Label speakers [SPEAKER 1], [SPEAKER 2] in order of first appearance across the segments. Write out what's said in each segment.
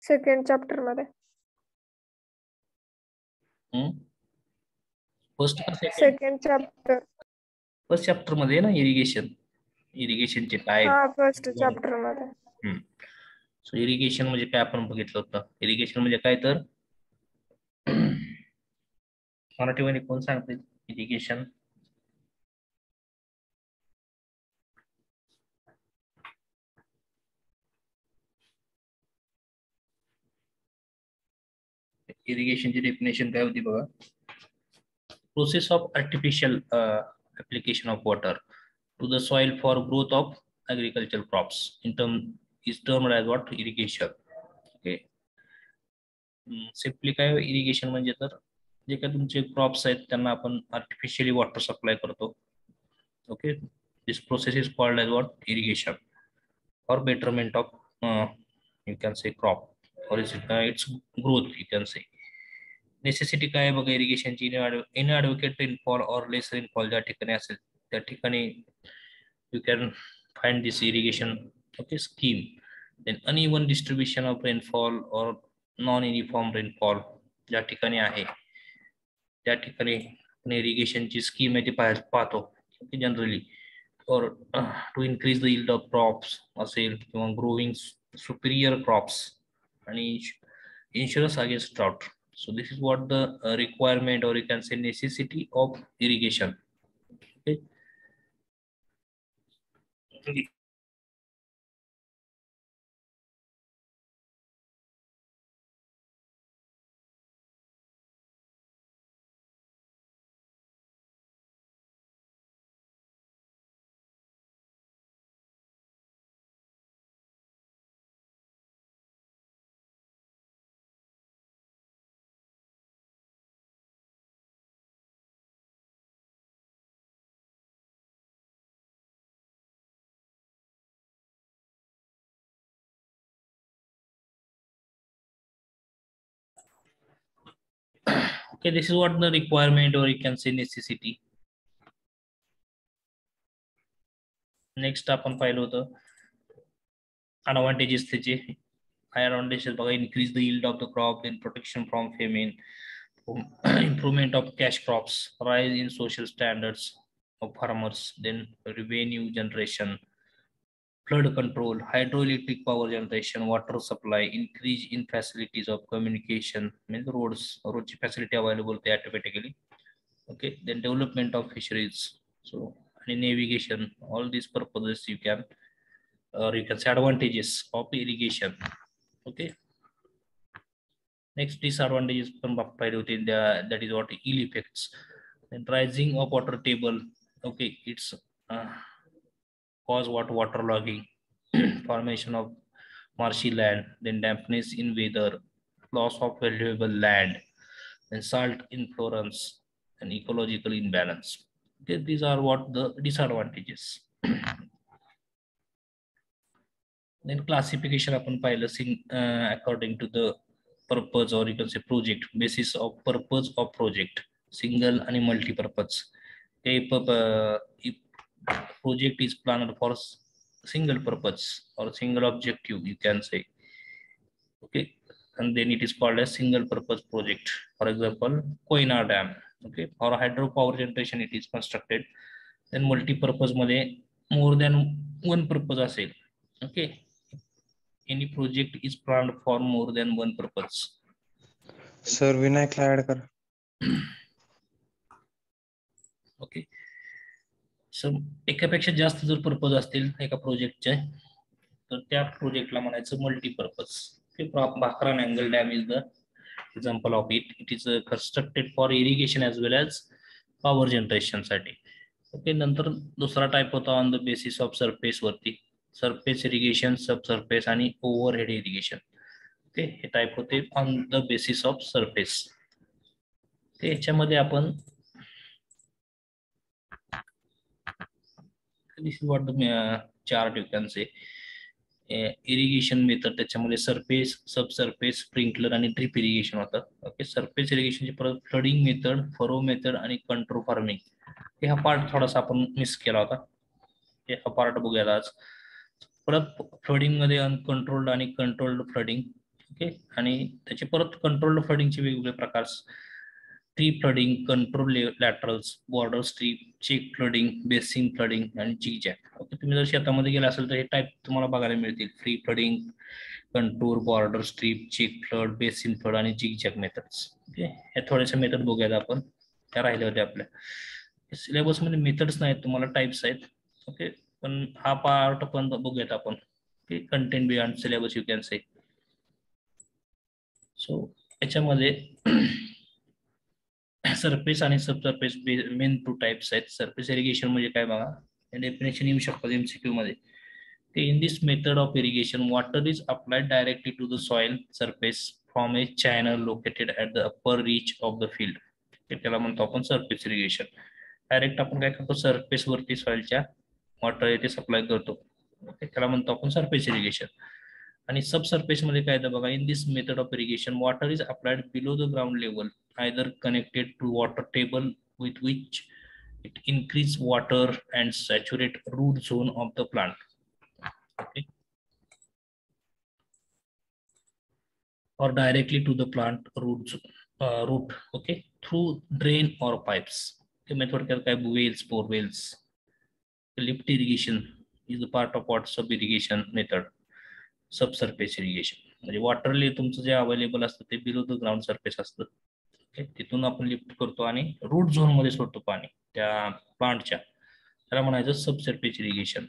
[SPEAKER 1] Second chapter मध्ये.
[SPEAKER 2] First का second?
[SPEAKER 1] Second chapter.
[SPEAKER 2] First chapter मध्ये ना इरिगेशनचे टाईप.
[SPEAKER 1] हा फर्स्ट चॅप्टर मध्ये.
[SPEAKER 2] सो इरिगेशन म्हणजे काय आपण बघितलं होतं. इरिगेशन म्हणजे काय तर मराठीमध्ये कोण सांगते इरिगेशन? इरिगेशनची डेफिनेशन काय होती बघा. Process of artificial application of water to the soil for growth of agricultural crops is termed as what? Irrigation. Okay. Simply काय इरिगेशन म्हणजे तर जे काय तुमचे क्रॉप्स आहेत त्यांना आपण आर्टिफिशियली वॉटर सप्लाय करतो. Okay. This process is called as what? Irrigation for betterment of you can say crop और its growth you can say. Necessity काय बघा इरिगेशनची? इनएडव्होकेट रेनफॉल और लेस रेनफॉल ज्या ठिकाणी असेल त्या ठिकाणी you can find this irrigation. Okay. Scheme. Then uneven distribution of rainfall or non uniform rainfall ज्या ठिकाणी आहे त्या ठिकाणी इरिगेशनची स्कीम आहे ती पाहतो generally. Or to increase the yield of crops असेल किंवा ग्रोविंग सुपिरियर क्रॉप्स आणि insurance against drought. So this is what the requirement or you can say necessity of irrigation. Okay. Okay, this is what the requirement or you can say necessity. Next आपण पाहिलं होतं advantages त्याचे. Advantages बघा, increase the yield of the crop, then protection from famine, improvement of cash crops, rise in social standards of farmers, then revenue generation, flood control, hydroelectric power generation, water supply, increase in facilities of communication, means roads facility available automatically. Okay, then development of fisheries, so and navigation, all these purposes you can or you can say advantages of irrigation. Okay. Next disadvantages that is what ill effects. Then rising of water table. Okay, it's cause what? Waterlogging, formation of marshy land, then dampness in weather, loss of valuable land, then salt influence and ecological imbalance. Okay, these are what the disadvantages. Then classification upon piloting according to the purpose or you can say project, basis of purpose of project, single and multi-purpose. If project is planned for single purpose or single objective, you can say. Okay, and then it is called a single purpose project. For example, Koyna Dam. Okay, or hydropower generation it is constructed. Then multi-purpose मध्ये more than one purpose असेल. Okay, any project is planned for more than one purpose.
[SPEAKER 3] Sir विनायकला add कर.
[SPEAKER 2] Okay. So एकापेक्षा जास्त जर purpose असतील एका प्रोजेक्टचे तर त्या प्रोजेक्टला म्हणायचं multipurpose. Bhakran Angle Dam is the example of it. It is constructed for irrigation as well as power generation साठी. ओके. नंतर दुसरा टाइप होता on the basis of surface वरती, सरफेस इरिगेशन, सब सरफेस आणि ओव्हरहेड इरिगेशन. ओके, हे type होते on the basis of surface. याच्यामध्ये आपण this is what the chart you can say irrigation method. त्याच्यामध्ये सरफेस, सब सरफेस, स्प्रिंकलर आणि drip irrigation होतं. Okay, surface इरिगेशनची परत फ्लडिंग मेथड, फरो मेथड आणि कंट्रोल फार्मिंग. हा पार्ट थोडासा आपण मिस केला होता, हा पार्ट बघूया आज. परत फ्लडिंग मध्ये अनकंट्रोल्ड आणि कंट्रोल्ड फ्लडिंग. ओके. आणि त्याचे परत कंट्रोल्ड फ्लडिंगचे वेगवेगळे प्रकार, tree flooding, control laterals, border strip, check flooding, basin flooding आणि जिगजॅग. ओके. तुम्ही जर शेतामध्ये गेला असेल तर हे टाईप तुम्हाला बघायला मिळतील, free flooding, contour, border strip, check flood, basin flood आणि जिगजॅग मेथड्स. ओके. हे थोडेसे मेथड बघूयात आपण, त्या राहिल्या होत्या आपल्या सिलेबस मध्ये. मेथड्स नाहीत, तुम्हाला टाइप्स आहेत. ओके. पण हा पार्ट पण बघूयात आपण. Okay. Content beyond syllabus you can say. So याच्यामध्ये सरफेस आणि सबसरफेस मेन टू टाइप्स आहेत. सरफेस इरिगेशन म्हणजे काय बघा, डेफिनेशन येऊ शकतात MCQ मध्ये. In this method of irrigation, water is applied directly to the soil surface from a channel located at the upper reach of the field. त्याला म्हणतो आपण सरफेस इरिगेशन. डायरेक्ट आपण काय करतो, सरफेस वरती सॉइलच्या वॉटर येथे सप्लाय करतो. त्याला म्हणतो आपण सरफेस इरिगेशन. आणि सबसर्फेस मध्ये काय बघा, in this method of irrigation water is applied below the ground level, either connected to water table with which it increase water and saturate root zone of the plant. Okay. Or directly to the plant root. Okay, through drain or pipes. The method काय wells, bore wells. Lift irrigation is the part of what sub irrigation method. Subsurface irrigation म्हणजे वॉटरली तुमचं जे available असतं ते below the ground surface असतं. Okay. तिथून आपण lift करतो आणि रूट झोन मध्ये सोडतो पाणी त्या प्लांटच्या, त्याला म्हणायचं सबसर्फेस इरिगेशन.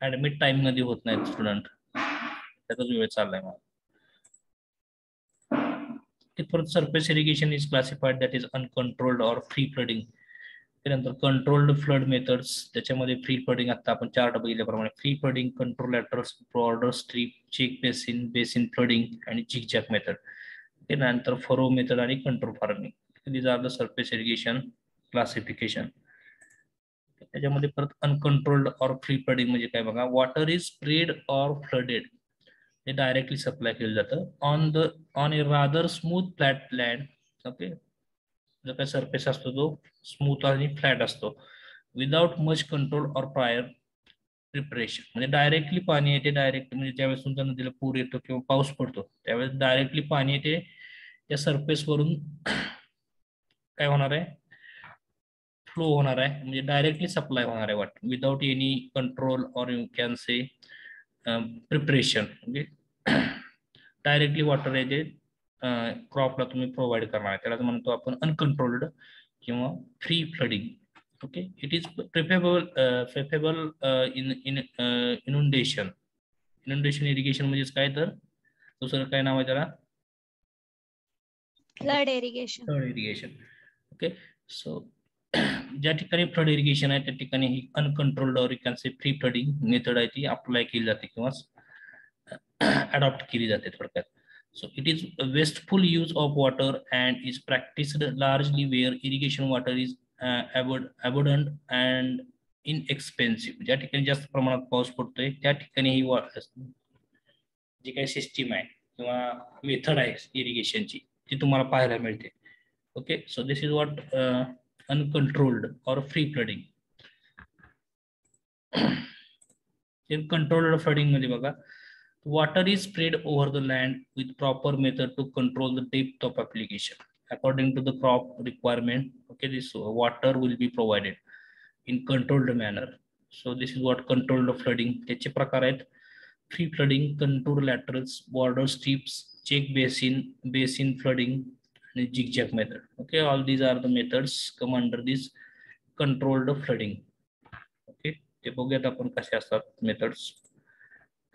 [SPEAKER 2] ऍडमिट टाइम मध्ये होत नाहीत स्टुडंट, त्याचाच वेळ चाललाय मला. Surface irrigation is classified that is uncontrolled और फ्री फ्लडिंग. त्यानंतर कंट्रोल्ड फ्लड मेथड्स, त्याच्यामध्ये फ्री फ्लडिंग आता आपण चार्ट बघितल्याप्रमाणे free flooding, control laterals, border strip, check basin, basin flooding आणि जिगजॅग मेथड. त्यानंतर फरो मेथड आणि control farming. These are the surface irrigation classification. त्याच्यामध्ये परत अनकंट्रोल्ड और फ्री फ्लडिंग म्हणजे काय बघा, वॉटर इज स्प्रेड और फ्लडेड, हे डायरेक्टली सप्लाय केलं जातं on A rather smooth flat land. Okay. जो काय सरफेस असतो तो स्मूथ आणि फ्लॅट असतो, विदाउट मच कंट्रोल और प्रायर प्रिपरेशन. म्हणजे डायरेक्टली पाणी येते, डायरेक्ट म्हणजे ज्यावेळेस तुमच्या नदीला पूर येतो किंवा पाऊस पडतो त्यावेळेस डायरेक्टली पाणी येते त्या सरफेस वरून काय होणार आहे, फ्लो होणार आहे, म्हणजे डायरेक्टली सप्लाय होणार आहे वॉटर विदाउट एनी कंट्रोल और यू कॅन से प्रिपरेशन. म्हणजे डायरेक्टली वॉटर आहे ते क्रॉपला तुम्ही प्रोव्हाइड करणार आहे, त्याला म्हणतो आपण अनकंट्रोल्ड किंवा free flooding. Okay. It is preferable inundation. Inundation irrigation म्हणजेच काय, तर दुसरं काय नाव आहे त्याला,
[SPEAKER 4] flood irrigation.
[SPEAKER 2] Flood irrigation. Okay. So ज्या ठिकाणी फ्लड इरिगेशन आहे त्या ठिकाणी ही अनकंट्रोल्ड और you can say free flooding method आहे ती अप्लाय केली जाते किंवा अडॉप्ट केली जाते थोडक्यात. So it is a wasteful use of water and is practiced largely where irrigation water is abundant and inexpensive. ज्या ठिकाणी जास्त प्रमाणात पाऊस पडतोय त्या ठिकाणी ही जी काही सिस्टीम आहे किंवा मेथड आहे इरिगेशनची ती तुम्हाला पाहायला मिळते. Okay. So this is what uncontrolled और फ्री फ्लडिंग. कंट्रोल्ड फ्लडिंग मध्ये बघा, water is spread over the land with proper method to control the depth of application according to the crop requirement. Okay, this water will be provided in controlled manner. So this is what controlled flooding. त्याचे प्रकार आहेत free flooding, contour laterals, border strips, check basin, basin flooding आणि zigzag method. Okay, all these are the methods come under this controlled flooding. Okay, ते बघूयात आपण कसे असतात methods.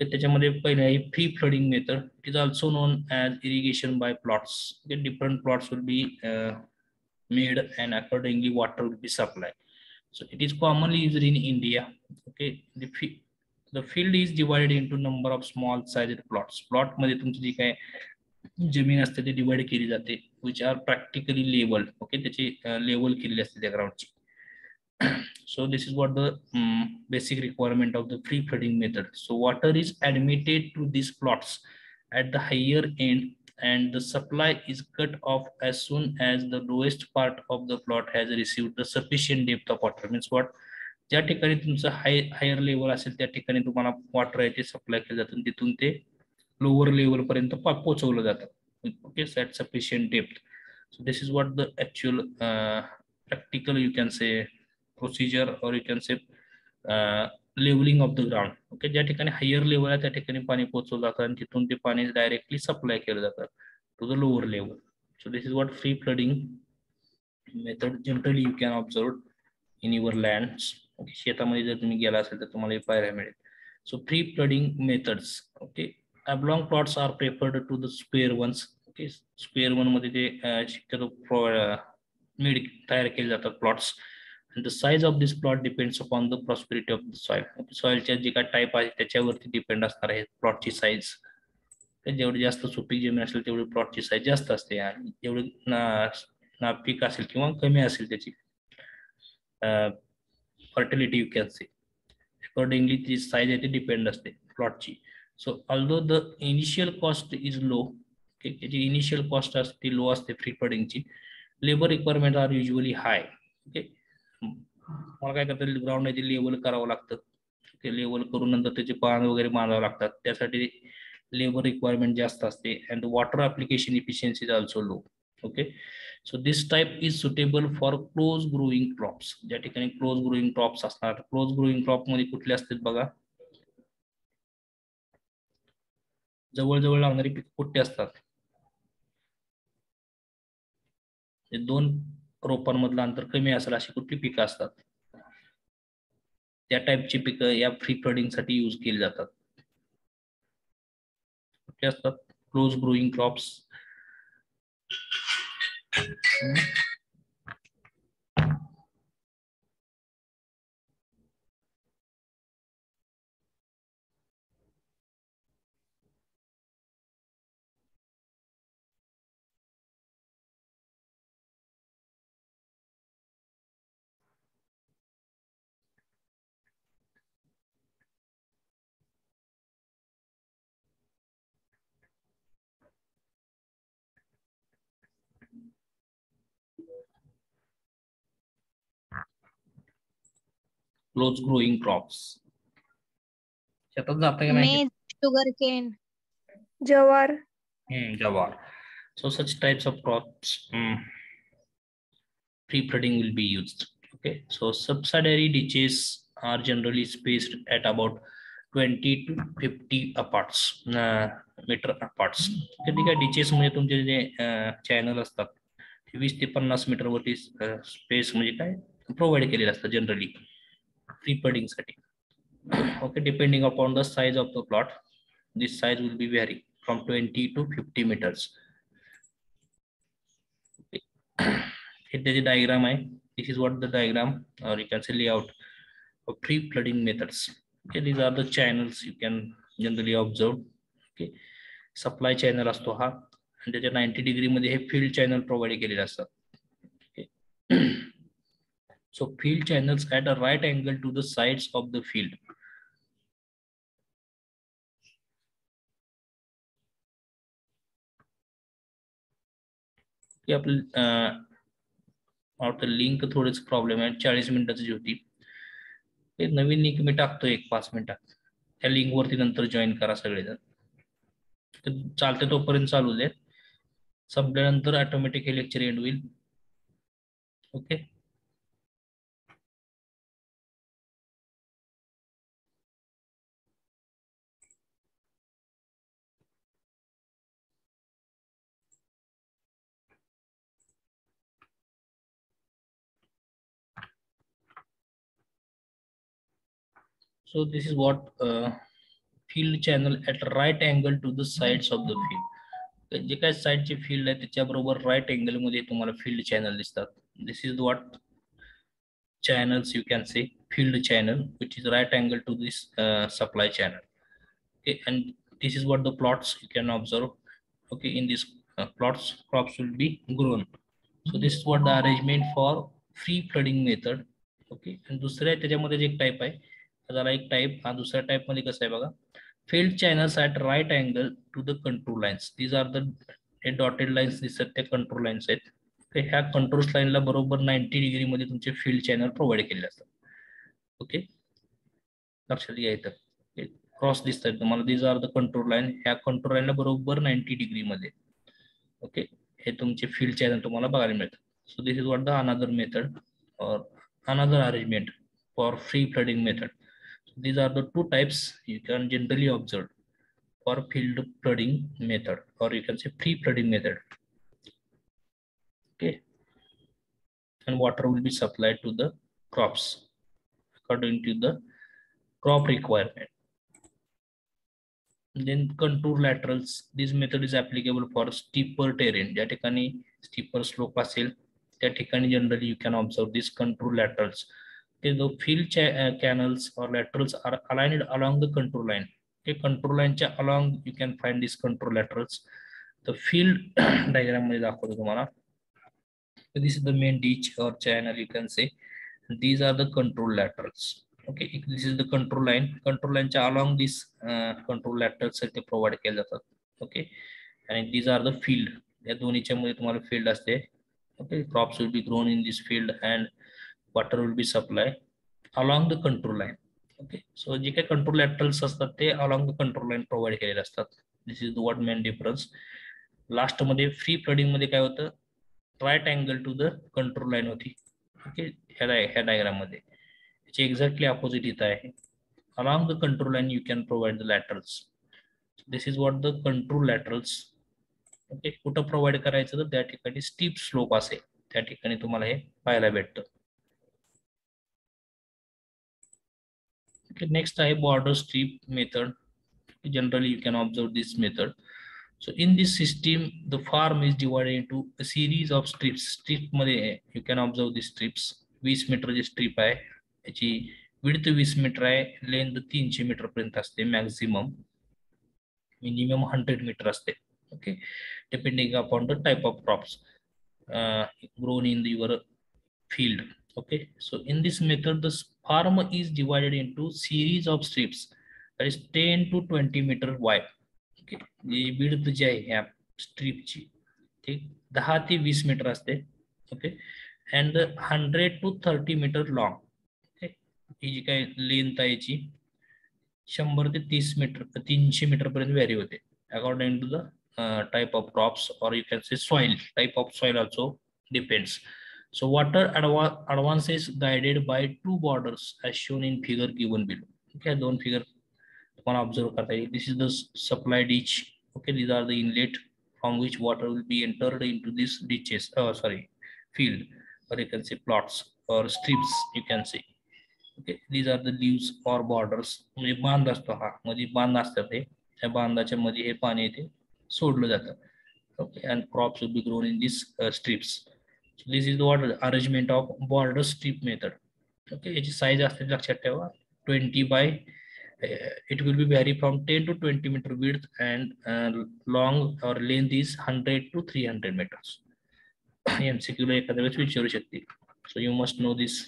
[SPEAKER 2] त्याच्यामध्ये पहिले आहे free flooding method. It is also known as irrigation by plots. Different plots will be made and accordingly water will be supply. So it is commonly used in India. Okay. The field is divided into number of small sized plots. Plot मध्ये तुमची जी काय जमीन असते ती divide केली जाते, which are practically level. Okay. त्याची level केलेली असते त्या ग्राउंडची. So this is what the basic requirement of the free flooding method. So water is admitted to these plots at the higher end and the supply is cut off as soon as the lowest part of the plot has received the sufficient depth of water. Means what? ज्या ठिकाणी तुमचं higher level असेल त्या ठिकाणी तुम्हाला water आहे ते supply केलं जातं, तिथून ते लोअर लेवल पर्यंत पोहोचवलं जातं. Okay, at sufficient depth. So this is what the actual practical you can say procedure और you can say levelling of the ground. Okay, ज्या ठिकाणी हायर लेवल आहे त्या ठिकाणी पाणी पोहोचवलं जातं आणि तिथून ते पाणी डायरेक्टली सप्लाय केलं जातं to the lower level. So this is what free flooding method generally you can observe in your lands. Okay, शेतामध्ये जर तुम्ही गेला असेल तर तुम्हाला हे पाहायला मिळेल. So free flooding methods. Okay, oblong plots are preferred to the square ones. Okay, square one मध्ये ते शक्यतो तयार केले जातात plots. and the size of this plot depends upon the prosperity of the soil. सॉइलच्या जे काय टाईप आहे त्याच्यावरती डिपेंड असणार आहे प्लॉटची साईज. जेवढी जास्त सुपीक जमीन असेल तेवढी प्लॉटची साईज जास्त असते आणि जेवढी नापीक असेल किंवा कमी असेल त्याची fertility you can say accordingly ती साईज आहे ती डिपेंड असते प्लॉटची. So although the initial cost is low, okay, the initial cost as ती low असते free flooding ची, labor requirements are usually high. Okay, मला काय करता ग्राउंड आहे लेवल करावं लागतं. ते लेवल करून नंतर त्याचे पान वगैरे बांधावं लागतात, त्यासाठी लेबर रिक्वायरमेंट जास्त असते. And water application efficiency is also low. Okay, so this type is suitable for close growing crops. ज्या ठिकाणी क्लोज ग्रोईंग क्रॉप्स असणार, क्लोज ग्रोईंग क्रॉप मध्ये कुठले असतात बघा, जवळजवळ लागणारी पिक कुठे असतात, दोन रोपांमधलं अंतर कमी असेल अशी कुठली पिकं असतात, त्या टाईपची पिकं या फ्री फ्लडिंग साठी यूज केली जातात. कुठले असतात close growing crops. Close growing crops शेतात जाता का नाही?
[SPEAKER 4] शुगर केन,
[SPEAKER 1] जवार.
[SPEAKER 2] Jawar. So such types of crops free flooding will be used. Okay, so subsidiary ditches are generally spaced at about 20 to 50 meter apart. ठीक आहे, ditches म्हणजे तुमचे जे चॅनल असतात 20 ते 50 मीटर वरती स्पेस म्हणजे काय प्रोव्हाइड केलेलं असतं जनरली फ्री फ्लडिंग साठी. Okay, depending upon the size of the plot, this size will be vary from 20 to 50 meters. Here the diagram आहे. This is what the diagram or you can say layout of free flooding methods. Okay, these are the channels you can generally observe. Okay, supply channel असतो हा आणि त्याच्या 90 degree मध्ये हे field channel provide केलेले असतात. Okay. So field channels at a right angle to the sides of the field. आपलं link थोडेच प्रॉब्लेम आहे, 40 मिनिटाची होती. नवीन लिंक मी टाकतो 1-5 मिनिटात, त्या लिंक वरती नंतर जॉईन करा सगळेजण. चालते तोपर्यंत चालू दे, संपल्यानंतर ऑटोमॅटिक हे लेक्चर एंड होईल. Okay, so this is what field channel at right angle to the sides of the field. जे काय साइडचे फील्ड आहे त्याच्याबरोबर राईट अँगल मध्ये तुम्हाला फील्ड चॅनल दिसतात. This is what channels you can say field channel which is right angle to this supply channel. Okay, and this is what the plots you can observe. Okay, in this plots crops will be grown. So this is what the arrangement for free flooding method. Okay, and दुसऱ्या त्याच्यामध्ये एक type आहे, जरा एक type हा दुसऱ्या type मध्ये कसं आहे बघा, field channels at right angle to the control lines. These are the dotted lines दिसतात त्या कंट्रोल लाईन्स आहेत. ह्या कंट्रोल लाईनला बरोबर 90 डिग्री मध्ये तुमचे फील्ड चॅनल प्रोव्हाइड केलेले असतात. ओके, लक्षात घ्या इथं क्रॉस दिसतात तुम्हाला. These are the control line. ह्या कंट्रोल लाईनला बरोबर 90 डिग्री मध्ये ओके हे तुमचे फील्ड चॅनल तुम्हाला बघायला मिळतात. So this is what the another method or another arrangement for free flooding method. So these are the two types you can generally observe for field flooding method, or you can say free flooding method. Okay, and water will be supplied to the crops according to the crop requirement. Then contour laterals. This method is applicable for steeper terrain. ज्या ठिकाणी steeper slope असेल त्या ठिकाणी generally you can observe these contour laterals. Okay, the field canals or laterals are aligned along the contour line. Okay, contour line च्या along you can find these contour laterals. The field diagram मध्ये दाखवतो तुम्हाला. So this is the main ditch or channel, you can say. These are the control laterals. Okay, this is the control line. Control line च्या along this control laterals ते provide केले जातात. Okay, and these are the field. या दोन्हीच्या मध्ये तुम्हाला field असते. Okay, crops will be grown in this field and water will be supplied along the control line. Okay, so जे काही control laterals असतात ते along the control line provide केलेले असतात. This is the what main difference. Last मध्ये free flooding मध्ये काय होतं, right angle to the control line होती. ओके, ह्या डायग्राम मध्ये याची एक्झॅक्टली अपोजिट इथं आहे. along the control line you can provide the laterals. This is what the control laterals. Okay, कुठं प्रोव्हाइड करायचं तर त्या ठिकाणी स्टीप स्लोप असेल त्या ठिकाणी तुम्हाला हे पाहायला भेटतं. ओके, नेक्स्ट आहे border strip method. Generally you can observe this method. So in this system, the farm is divided into a series of strips. Strip मध्ये you can observe the strips. 20 मीटरची स्ट्रीप आहे. याची width 20 metre आहे, length 300 metre पर्यंत असते maximum. Minimum 100 metre असते. Okay, depending upon the type of crops grown in your field. Okay, so in this method the farm is divided into series of strips that is 10 to 20 meter wide. Okay, जी width जी आहे ह्या स्ट्रीपची ठीक 10 ते 20 metre असते. Okay, and 100 to 30 metre long. Okay, ही जी काय लेंथ आहे याची 100 ते 30 मीटर 300 मीटर पर्यंत व्हॅरी होते according to the type of crops, और you can say soil. Type of soil also depends. So water advance is guided by two borders as shown in figure given below. Okay, दोन figure तुम्हाला observe करता येईल. This is the supply ditch. Okay, these are the inlet from which water will be entered into these ditches, field, or you can say plots or strips, you can say. Okay, these are the leaves or borders. म्हणजे बांध असतो हा, मध्ये बांध असतात हे, त्या बांधाच्या मध्ये हे पाणी इथे सोडलं जातं. Okay, and crops will be grown in these strips. So this is the arrangement of border strip method. Okay, याची साईज असते लक्षात ठेवा 20 by it will be vary from 10 to 20 meter width and long or length is 100 to 300 meters. MCQ ला एखाद्या वेळेस विचारू शकते. So you must know this.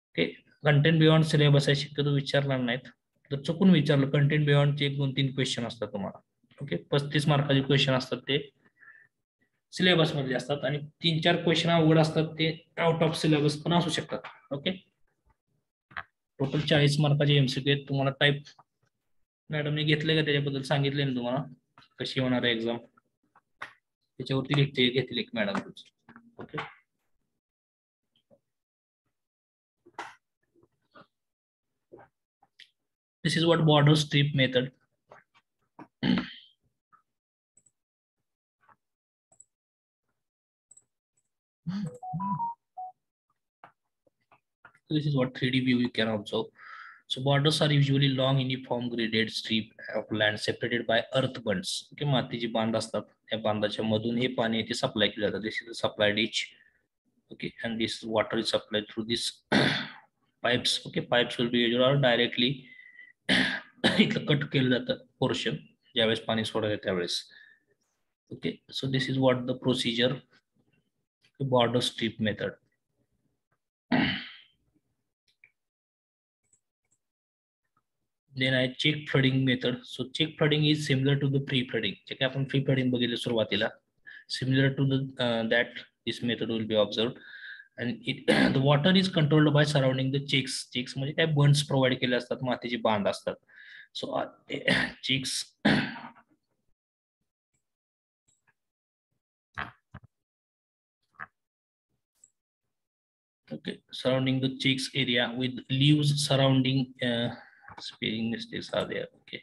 [SPEAKER 2] Okay, content beyond syllabus आहे शक्यतो विचारणार नाहीत. तर चुकून विचारलं कंटेंट बियॉन्ड चे 1-2-3 क्वेश्चन असतात तुम्हाला. ओके, 35 मार्काचे क्वेश्चन असतात ते सिलेबस मध्ये असतात आणि 3-4 क्वेश्चन अवघड असतात ते आउट ऑफ सिलेबस पण असू शकतात. ओके, टोटल 40 मार्काचे एमसीक्यू आहेत. तुम्हाला टाइप मॅडमने घेतले का त्याच्याबद्दल सांगितले ना तुम्हाला कशी होणार आहे एक्झाम त्याच्यावरती घेतली एक madam. Okay, this is what border strip method. This is what 3D view you can observe. So borders are usually long uniform graded strip of land separated by earth bunds. Okay, मातीची बांध असतात त्या बांधाच्या मधून हे पाणी इथे supply केलं जातं. This is the supply ditch. Okay, and this water is supplied through these pipes. Okay, pipes will be usually directly इथलं कट केलं जातं पोर्शन ज्यावेळेस पाणी सोडायचं त्यावेळेस. Okay, so this is what the procedure, the border strip method. Then I check flooding method. So check flooding is similar to the pre-flooding. जे आपण pre-flooding बघितलं सुरुवातीला, similar to the that this method will be observed, आणि the water is controlled by surrounding the checks. Checks म्हणजे काय, bunds provide केले असतात, मातीचे बांध असतात. So checks okay, surrounding the chicks area with leaves surrounding spelling mistakes are there. Okay,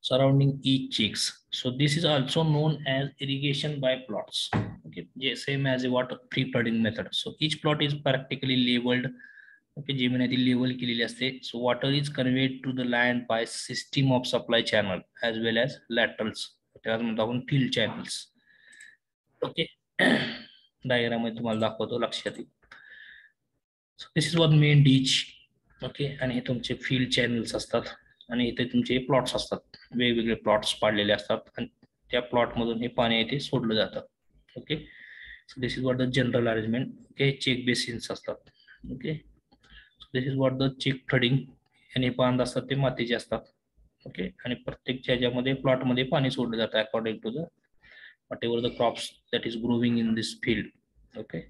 [SPEAKER 2] surrounding each chicks. So this is also known as irrigation by plots. Okay, same as a water free flooding method. So each plot is practically labeled. Okay, जमिनीतील level केलेली असते. So water is conveyed to the land by system of supply channel as well as laterals. त्याला म्हणतो आपण field channels. Okay, diagram मध्ये तुम्हाला दाखवतो, लक्षात येईल. So this is what main ditch. Okay, आणि हे तुमचे फील्ड चॅनल्स असतात आणि इथे तुमचे प्लॉट्स असतात, वेगवेगळे प्लॉट्स पाडलेले असतात आणि त्या प्लॉट मधून हे पाणी इथे सोडलं जातं. Okay, so this is what the general arrangement. Okay, check basins असतात. Okay, so this is what the check flooding. आणि बांध असतात ते मातीचे असतात. ओके, आणि प्रत्येक ह्याच्यामध्ये प्लॉटमध्ये पाणी सोडलं जातं according to the whatever the crops that is growing in this field. Okay,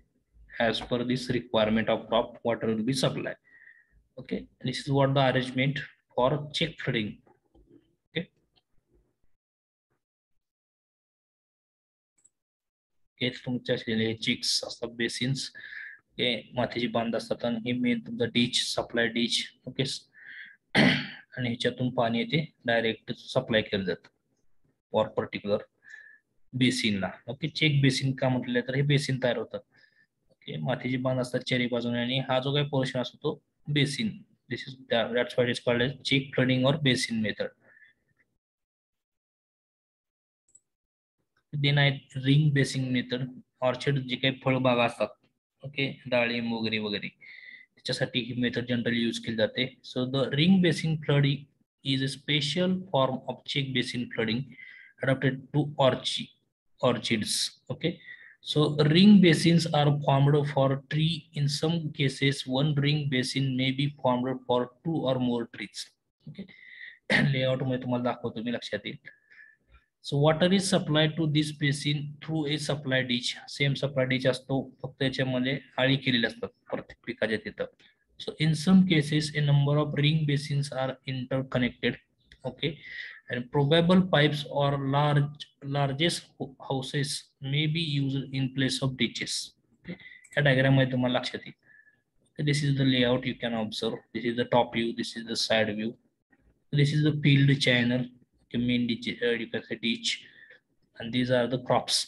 [SPEAKER 2] as per this requirement of crop, water will be supplied. Okay, this is what the arrangement for check flooding. Okay, हे तुमचे असलेले chicks असतात, basins. हे मातीची बांध असतात आणि हे मेन तुमचा डीच, सप्लाय डीच. ओके, आणि ह्याच्यातून पाणी येते डायरेक्ट सप्लाय केलं जातं फॉर पर्टिक्युलर बेसिनला. ओके, चेक बेसिन का म्हटलं तर हे बेसिन तयार होतात. ओके, मातीची बांध असतात चारी बाजूने आणि हा जो काही पोर्शन असतो तो basin. This is that's why it is called as check flooding और बेसिन मेथड. देन आहे रिंग बेसिन मेथड. ऑर्चिड जे काही फळबागा असतात, ओके, डाळिंब वगैरे वगैरे, त्याच्यासाठी ही मेथड जनरली यूज केली जाते. So the ring basin flooding is a special form of check basin flooding adapted to orchids. Okay, so ring basins are formed for tree. In some cases one ring basin may be formed for 2 or more trees. Okay, layout मध्ये तुम्हाला दाखवतो मी, लक्षात येईल. So water is supplied to this basin through a supply ditch. Same supply ditch असतो, फक्त याच्यामध्ये आळी केलेली असतात प्रत्येक पिकाच्या तिथं. So in some cases a number of ring basins are interconnected. Okay, and probable pipes or largest houses may be used in place of ditches. Okay, या diagram मध्ये तुम्हाला लक्षात येईल. This is the layout you can observe. This is the top view, this is the side view, this is the field channel, the main ditch, you can say ditch, and these are the crops.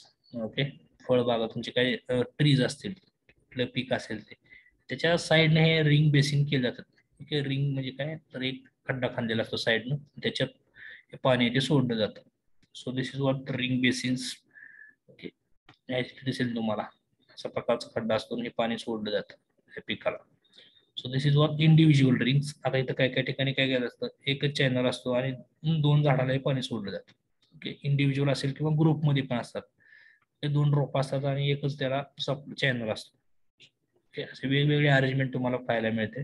[SPEAKER 2] Okay, फळबागा तुमचे काही trees असतील, कुठलं पीक असेल ते, त्याच्या साईडने हे रिंग बेसिन केले जातात. ओके, रिंग म्हणजे काय तर एक खड्डा खांदलेला असतो साईडनं, त्याच्यात हे पाणी ते सोडलं जातं. So this is what ring basins. Okay, दिसेल तुम्हाला अशा प्रकारचा खड्डा असतो आणि हे पाणी सोडलं जातं या पिकाला. So this is what individual rings. आता इथं काय काय ठिकाणी काय केलं असतं, एकच चॅनल असतो आणि 2 झाडालाही पाणी सोडलं जातं. ओके, इंडिव्हिज्युअल असेल किंवा ग्रुपमध्ये पण असतात, ते 2 रोप असतात आणि एकच त्याला चॅनल असतो. ओके, असे वेगवेगळे अरेंजमेंट तुम्हाला पाहायला मिळते.